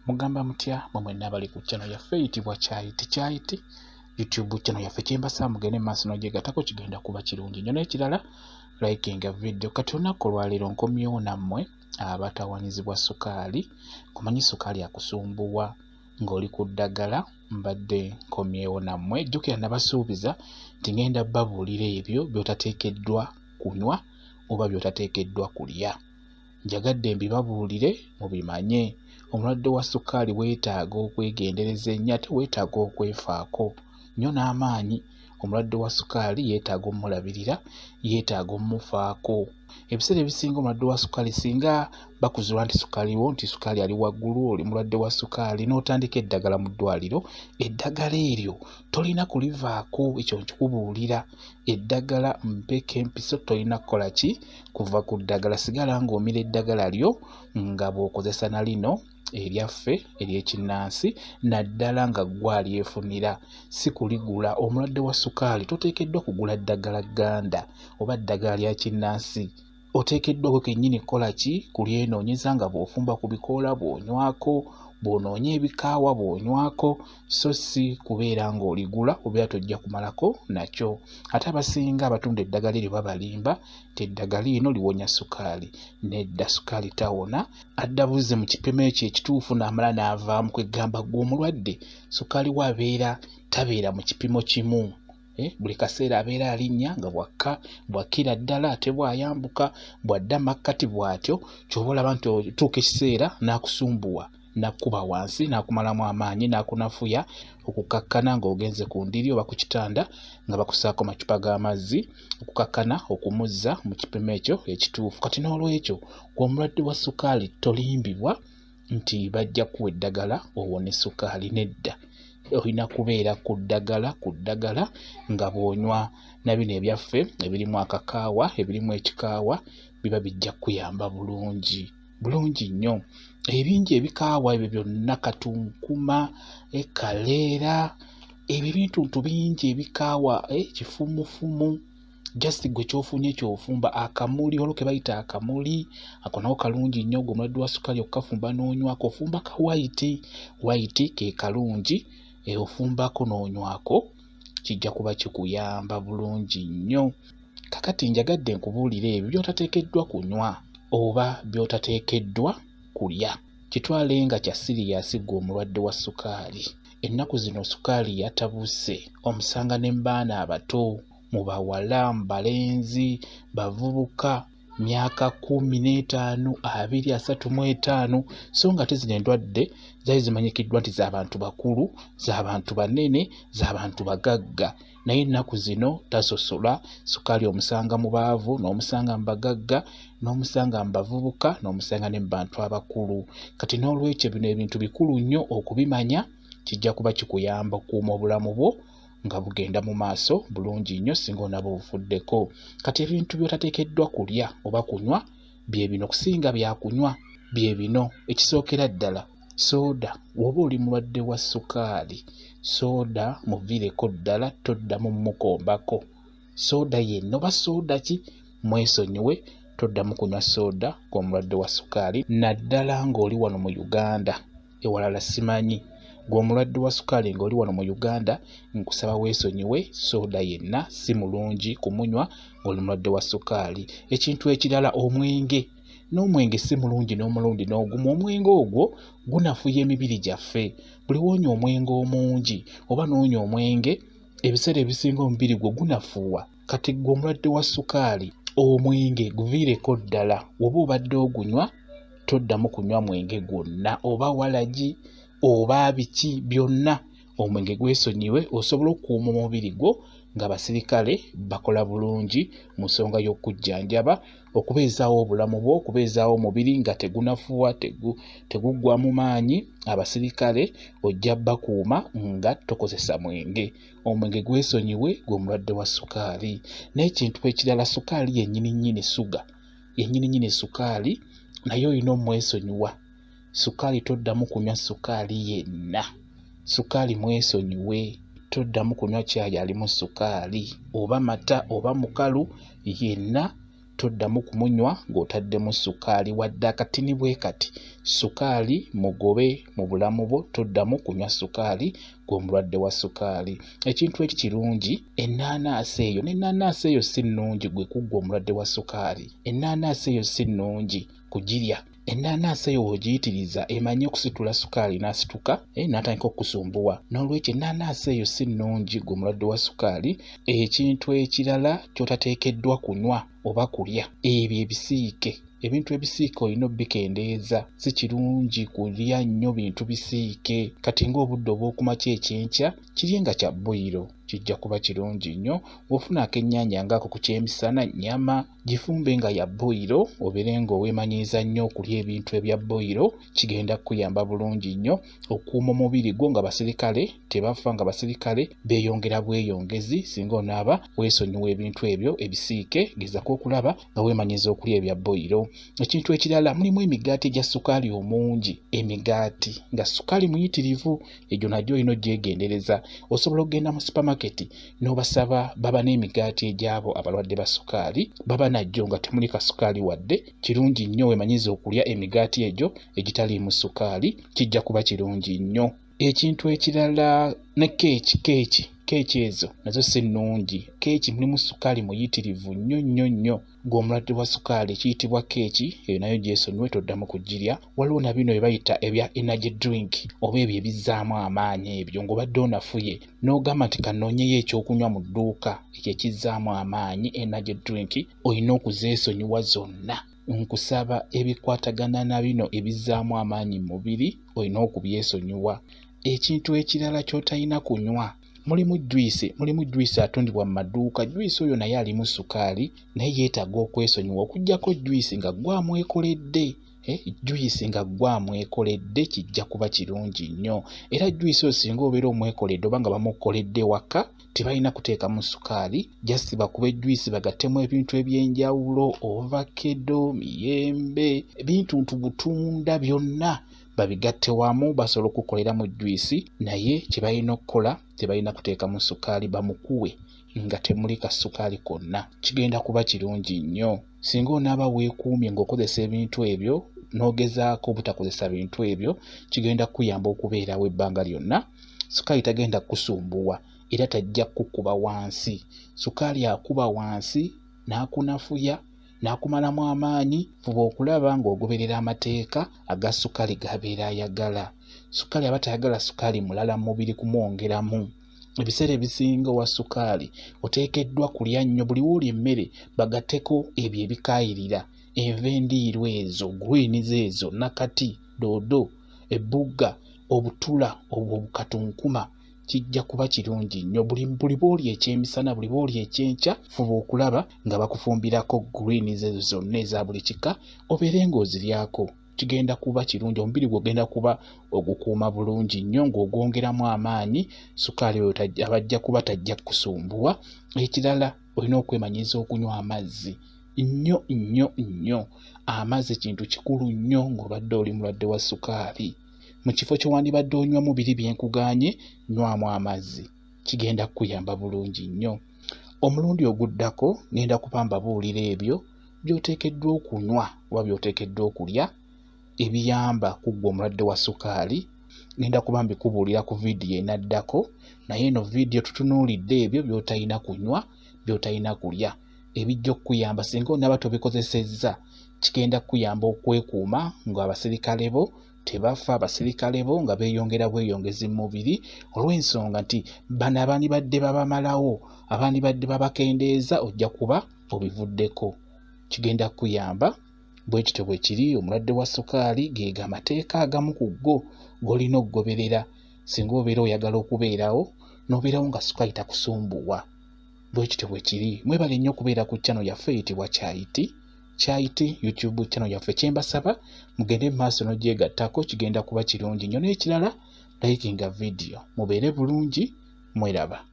Mugamba mutya mwe nabali ku channel yaffe eyitibwa Kyayiti YouTube channel yaffe kyembasa mugende maaso n'ogyegatako kigenda kuba kirungi nnyo n'ekirala likinga video kati olunaku olwaleero nkomyewo nammwe abatawanyizibwa sukaali kumanyi sukaali akusumbuwa ng'oli ku ddagala mbadde nkomyewo nammwe jjukira nabasuubiza nti ngenda babuulira ebyo by'otateekeddwa kunywa oba by'otateekeddwa kulya njagadde mbibabuulire mubimanye omulwadde wa sukaali weetaaga okwegendereza ennyo ate weetaaga okwefaako nnyo n'amaanyi omulwadde wa sukaali yeetaaga omulabirira yeetaaga omufaako ebiseera ebisinga omulwadde wa sukaali singa bakuzibwa nti sukaali wo nti sukaali ali waggulu oli mulwadde wa sukaali n'otandika eddagala mu ddwaliro eddagala eryo tolina kulivaako ekyo nkikubuulira eddagala mpeke empiso tolina kukola ki kuva ku ddagala sigala ng'omira eddagala lyo nga bw'okozesa na lino eryaffe ery'ekinnansi naddala nga ggwe alyefunira si kuligula omulwadde wa sukaali toteekeddwa kugula ddagala gganda oba ddagala lya kinnansi oteekeddwa gwe kennyini kukola ki kulyenoonyeza nga bw'ofumba ku bikoola bw'onywako bw'onoonya ebikaawa bw'onywako so si kubeera ng'oligula obeera tojja kumalako nakyo ate abasinga abatunda eddagala eryo babalimba nti eddagala lino liwonya sukaali nedda sukaali tawona adda buze mu kipimo ekyo ekituufu n'amala n'avaamu kwegamba gwe omulwadde sukaali we abeera tabeera mu kipimo kimu buli kaseera abeera alinnya nga bwakkira ddala ate bw'ayambuka bw'adda makkati bw'atyo ky'oba olaba nti otuuka ekiseera n'akusumbuwa n'akkuba wansi n'akumalamu amaanyi n'akunafuya okukakkana ng'ogenze ku ndiri oba ku kitanda nga bakusaako macupa g'amazzi okukakkana okumuzza mu kipimo ekyo ekituufu kati n'olwekyo omulwadde wa sukaali tolimbibwa nti bajja kuwa eddagala owone sukaali nedda olina kubeera ku ddagala nga bw'onywa na bino ebyaffe ebirimu akakaawa ebirimu ekikaawa biba bijja kuyamba bulungi nnyo ebingi ebikaawa ebyo byonna katunkuma kaleera ebyo bintu bingi ebikaawa kifumufumu just gwe kyofunye kyofumba akamuli olwo ke bayita akamuli ako nako kalungi nnyo gwe omulwadde wa sukaali okukafumba n'onywako ofumba ka white ke kalungi ofumbako n'onywako kijja kuba kikuyamba bulungi nnyo kakati njagadde nkubuulira ebyo by'otateekeddwa kunywa oba by'otateekeddwa kulya kitwale nga kya siriyasi gwe omulwadde wa sukaali ennaku zino sukaali yatabuse omusanga ne mu baana abato mu bawala mu balenzi bavubuka myaka 15 20 35 so nga tezino endwadde zaali zimanyikiddwa nti z'abantu bakulu z'abantu banene z'abantu bagagga naye ennaku zino tasosola sukaali omusanga mu baavu n'omusanga mu bagagga n'omusanga mu bavubuka n'omusanga ne mu bantu abakulu kati n'olwekyo bino ebintu bikulu nnyo okubimanya kijja kuba kikuyamba okukuuma obulamu bwo nga bugenda mu maaso bulungi nnyo singa onaba obufuddeko kati ebintu by'otateekeddwa kulya oba kunywa bye bino kusinga byakunywa bye bino ekisookera ddala sooda woba oli mulwadde wa sukaali sooda muviireko ddala toddamu mukombako sooda yenna oba sooda ki mwesonyiwe toddamu kunywa sooda ng'omulwadde wa sukaali naddala ng'oli wano mu Uganda ewalala simanyi gw'omulwadde wa sukaali ng'oli wano mu Uganda nkusaba weesonyiwe sooda yenna si mulungi kumunywa ng'oli mulwadde wa sukaali ekintu ekirala omwenge n'omwenge si mulungi n'omulundi n'ogumu omwenge ogwo gunafuya emibiri gyaffe buli wonywa omwenge omungi oba n'onywa omwenge ebiseera ebisinga omubiri gwo gunafuwa kati gwe omulwadde wa sukaali omwenge guviireko ddala woba obadde ogunywa toddamu kunywa mwenge gwonna oba walagi oba biki byonna omwenge gwesonyiwe osobola okukuuma omubiri gwo ng'abasirikale bakola bulungi mu nsonga y'okujjanjaba okubeezaawo obulamu bwo okubeezaawo omubiri nga tegunafuwa teguggwa mu maanyi abasirikale ojja bakuuma nga tokozesa mwenge omwenge gwesonyiwe gwe omulwadde wa sukaali n'ekintu ekirala sukaali yennyini suga yennyini sukaali naye olina omwesonyiwa sukaali toddamu kunywa sukaali yenna sukaali mwesonyiwe toddamu kunywa caayi alimu sukaali oba mata oba mukalu yenna toddamu kumunywa ng'otaddemu sukaali wadde akatini bwe kati. Sukaali mugobe mu bulamu bwo, toddamu kunywa sukaali ng'omulwadde wa sukaali. Ekintu eki kirungi, ennaanansi eyo n'ennaanansi eyo si nnungi gwe kuggwa omulwadde wa sukaali. Ennaanansi eyo si nnungi kugirya. Ennaanansi eyo w'ogiyitiriza emanyi okusitula sukaali n'asituka n'atandika okukusumbuwa. N'olwekyo ennaanansi eyo si nnungi gwe mulwadde wa sukaali. Ekintu ekirala ky'otateekeddwa kunywa oba kulya, ebyo ebisiike. Ebintu ebisiike olina obbikendeeza. Si kirungi kulya nnyo bintu bisiike. Kati ng'obudde obw'okumakya ekyenkya kiryenga kya boyiro, kijja kuba kirungi nnyo. Bw'ofunako ennyaanya ng'ako ku kyemisana, nnyama gifumbe nga ya boyiro, obeere ng'oweemanyiiza nnyo okulya ebintu ebya boyiro. Kigenda kuyamba bulungi nnyo okukuuma omubiri gwo nga basirikale tebafa, nga basirikale beeyongera bweyongezi. Singa onaaba weesonyiwa ebintu ebyo ebisiike, gezaako okulaba nga weemanyiiza okulya ebya boyiro. Ekintu ekirala, mulimu emigaati egya sukaali omungi. Emigaati nga sukaali muyitirivu, egyo nagyo olina ogyegendereza. Osobola okugenda mu supamaketi n'obasaba baba n'emigaati egy'abo abalwadde ba sukaali, baba nagyo nga temuli kasukaali wadde. Kirungi nnyo weemanyiiza okulya emigaati egyo egitaliimu sukaali, kijja kuba kirungi nnyo. Ekintu ekirala ne keeki ezo nazo si nnungi. Keeki mulimu sukaali muyitirivu nnyo. Ng'omulwadde wa sukaali kiyitibwa keeki, eyo nayo gyesonyiwe, toddamu kugirya. Waliwo na bino bye bayita ebya energy drink oba ebyo ebizzaamu amaanyi ebyo, ng'obadde onafuye n'ogamba nti kanoonyeyo ekyokunywa mu dduuka ekyo ekizzaamu amaanyi, energy drink, olina okuzeesonyiwa zonna. Nkusaba ebikwatagana na bino ebizzaamu amaanyi mu mubiri olina okubyesonyiwa. Ekintu ekirala ky'otalina kunywa, mulimu juice atundibwa mu maduuka. Juice oyo naye alimu sukaali, naye yeetaaga okwesonyiwa okuggyako juice nga gwamwekoledde. Juice nga gwamwekoledde kijja kuba kirungi nnyo. Era juice oyo singa obeera omwekoledde oba nga bamukoledde waka, tebalina kuteekamu sukaali, just bakube juice bagattemu ebintu eby'enjawulo, ovakkedo, miyembe, ebintu butunda byonna babigatte wamu, basobola okukoleramu juice. Naye kye balina okukola, tebalina kuteekamu sukaali, bamukuwe nga temuli kasukaali konna. Kigenda kuba kirungi nnyo. Singa onaaba weekuumye ng'okozesa ebintu ebyo, n'ogezaako obutakozesa bintu ebyo, kigenda kuyamba okubeerawo ebbanga lyonna. Sukaali tagenda kukusumbuwa era tajja kukuba wansi. Sukaali akuba wansi n'akunafuya n'akumalamu amaanyi. Fuba okulaba ng'ogoberera amateeka aga sukaali g'abeera ayagala. Sukaali aba tayagala sukaali mulala mu mubiri kumwongeramu. Ebiseera ebisinga owa sukaali oteekeddwa kulya nnyo, buli woolya emmere bagatteko ebyo ebikaayirira, enva endiirwa ezo, greens ezo, nakati, doodo, ebbuga, obutula, obukatunkuma. Kijja kuba kirungi nnyo. Buli boolya ekyemisana, buli boolya ekyenkya, fuba okulaba nga bakufumbirako greens ezo zonna eza buli kika, obeere ng'oziryako. Kigenda kuba kirungi, omubiri gw'ogenda kuba ogukuuma bulungi nnyo ng'ogwongeramu amaanyi. Sukaali oyo abajja kuba tajja kusumbuwa. Ekirala, olina okwemanyiiza okunywa amazzi nnyo. Amazzi kintu kikulu nnyo ng'obadde oli mulwadde wa sukaali. Mu kifo kye wandibadde onywamu biri byenkugaanye, nywamu amazzi. Kigenda kukuyamba bulungi nnyo. Omulundi oguddako ngenda kuba mbabuulira ebyo by'oteekeddwa okunywa oba by'oteekeddwa okulya ebiyamba kuggwa omulwadde wa sukaali. Ngenda kuba mbikubuulira ku vidiyo enaddako, naye eno vidiyo tutunuulidde ebyo by'otalina kunywa, by'otalina kulya, ebijja okukuyamba singa onaaba tobikozesezza. Kigenda kukuyamba okwekuuma ng'abasirikale bo tebafa, abasirikale bo nga beeyongera bweyongezi mu mubiri, olw'ensonga nti bano abandibadde babamalawo, abandibadde babakendeeza, ojja kuba obivuddeko. Kigenda kukuyamba. Bwe kityo bwe kiri, omulwadde wa sukaali geega amateeka agamu ku go g'olina okugoberera singa obeera oyagala okubeerawo, n'obeerawo nga sukaali takusumbuwa. Bwe kityo bwe kiri. Mwebale nnyo okubeera ku channel yaffe eyitibwa Kyayiti YouTube channel yaffe. Kyembasaba mugende mu maaso n'ogyegattako, kigenda kuba kirungi nnyo. N'ekirala, likinga vidiyo. Mubeere bulungi, mweraba.